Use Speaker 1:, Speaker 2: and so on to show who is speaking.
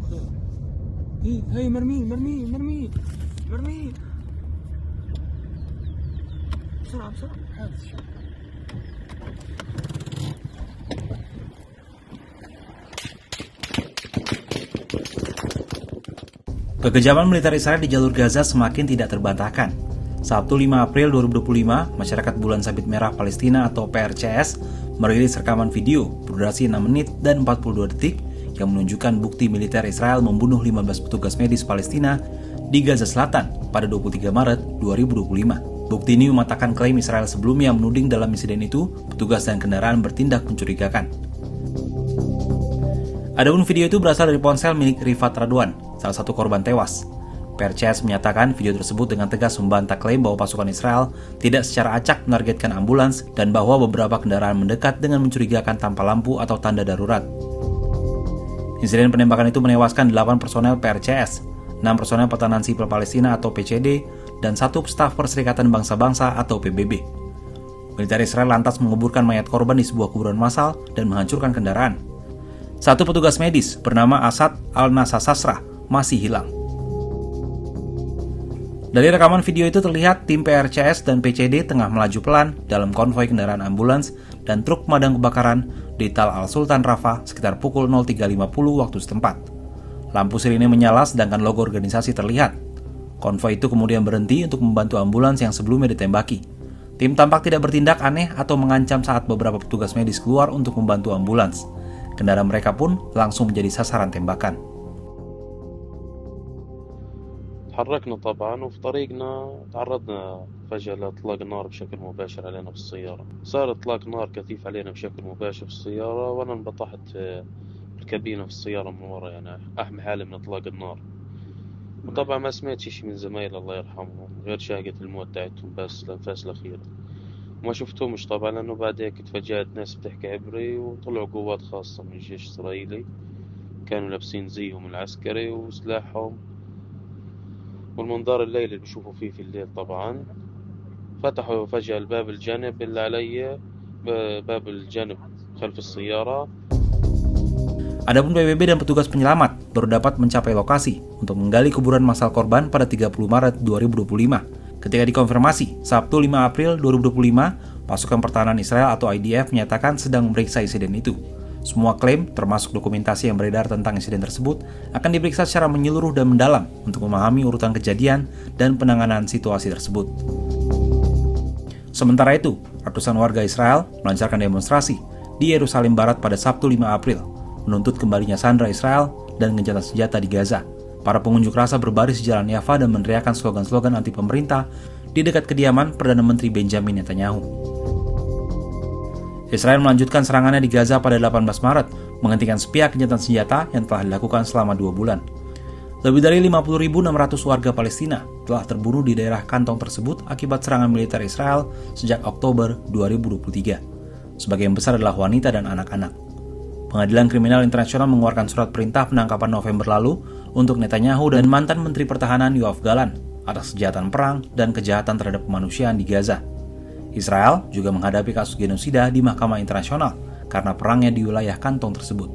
Speaker 1: Hei, مرمي. بسرعة. Kekejaman militer Israel di jalur Gaza semakin tidak terbantahkan. Sabtu 5 April 2025, Masyarakat Bulan Sabit Merah Palestina atau PRCS merilis rekaman video berdurasi 6 menit dan 42 detik yang menunjukkan bukti militer Israel membunuh 15 petugas medis Palestina di Gaza Selatan pada 23 Maret 2025. Bukti ini mematahkan klaim Israel sebelumnya menuding dalam insiden itu petugas dan kendaraan bertindak mencurigakan. Adapun video itu berasal dari ponsel milik Rifat Radwan, salah satu korban tewas. PRCS menyatakan video tersebut dengan tegas membantah klaim bahwa pasukan Israel tidak secara acak menargetkan ambulans dan bahwa beberapa kendaraan mendekat dengan mencurigakan tanpa lampu atau tanda darurat. Insiden penembakan itu menewaskan 8 personel PRCS, 6 personel Pertahanan Sipil Palestina atau PCD, dan 1 staf Perserikatan Bangsa-Bangsa atau PBB. Militer Israel lantas menguburkan mayat korban di sebuah kuburan massal dan menghancurkan kendaraan. 1 petugas medis bernama Asad Al-Nasasasra masih hilang. Dari rekaman video itu terlihat tim PRCS dan PCD tengah melaju pelan dalam konvoi kendaraan ambulans dan truk pemadam kebakaran di Tal Al-Sultan Rafah sekitar pukul 03.50 waktu setempat. Lampu sirine menyala sedangkan logo organisasi terlihat. Konvoi itu kemudian berhenti untuk membantu ambulans yang sebelumnya ditembaki. Tim tampak tidak bertindak aneh atau mengancam saat beberapa petugas medis keluar untuk membantu ambulans. Kendaraan mereka pun langsung menjadi sasaran tembakan.
Speaker 2: تحركنا طبعا وفي طريقنا تعرضنا فجأة لإطلاق نار بشكل مباشر علينا في السيارة. صار إطلاق نار كثيف علينا بشكل مباشر في السيارة وأنا انبطحت في الكابينة في السيارة من ورا يعني أحمي حالي من إطلاق النار. وطبعا ما سمعت شيء من زمايلي الله يرحمهم غير شهقة الموت تاعتهم بس الأنفاس الأخيرة. وما شفتهمش طبعا لأنه بعد هيك تفاجأت ناس بتحكي عبري وطلعوا قوات خاصة من الجيش الإسرائيلي كانوا لابسين زيهم العسكري وسلاحهم والمنظار الليلي اللي بيشوفوا فيه في الليل طبعا. فتحوا فجأة الباب الجانب اللي علي باب الجانب خلف السيارة.
Speaker 1: Adapun PBB dan petugas penyelamat baru dapat mencapai lokasi untuk menggali kuburan massal korban pada 30 Maret 2025. Ketika dikonfirmasi, Sabtu 5 April 2025, pasukan pertahanan Israel atau IDF menyatakan sedang memeriksa insiden itu. Semua klaim, termasuk dokumentasi yang beredar tentang insiden tersebut, akan diperiksa secara menyeluruh dan mendalam untuk memahami urutan kejadian dan penanganan situasi tersebut. Sementara itu, ratusan warga Israel melancarkan demonstrasi di Yerusalem Barat pada Sabtu 5 April, menuntut kembalinya sandera Israel dan gencatan senjata di Gaza. Para pengunjuk rasa berbaris di Jalan Yafa dan meneriakkan slogan-slogan anti pemerintah di dekat kediaman Perdana Menteri Benjamin Netanyahu. Israel melanjutkan serangannya di Gaza pada 18 Maret, menghentikan sepihak gencatan senjata yang telah dilakukan selama 2 bulan. Lebih dari 50.600 warga Palestina telah terbunuh di daerah kantong tersebut akibat serangan militer Israel sejak Oktober 2023. Sebagian besar adalah wanita dan anak-anak. Pengadilan Kriminal Internasional mengeluarkan surat perintah penangkapan November lalu untuk Netanyahu dan mantan Menteri Pertahanan Yoav Gallant atas kejahatan perang dan kejahatan terhadap kemanusiaan di Gaza. Israel juga menghadapi kasus genosida di Mahkamah Internasional karena perangnya di wilayah kantong tersebut.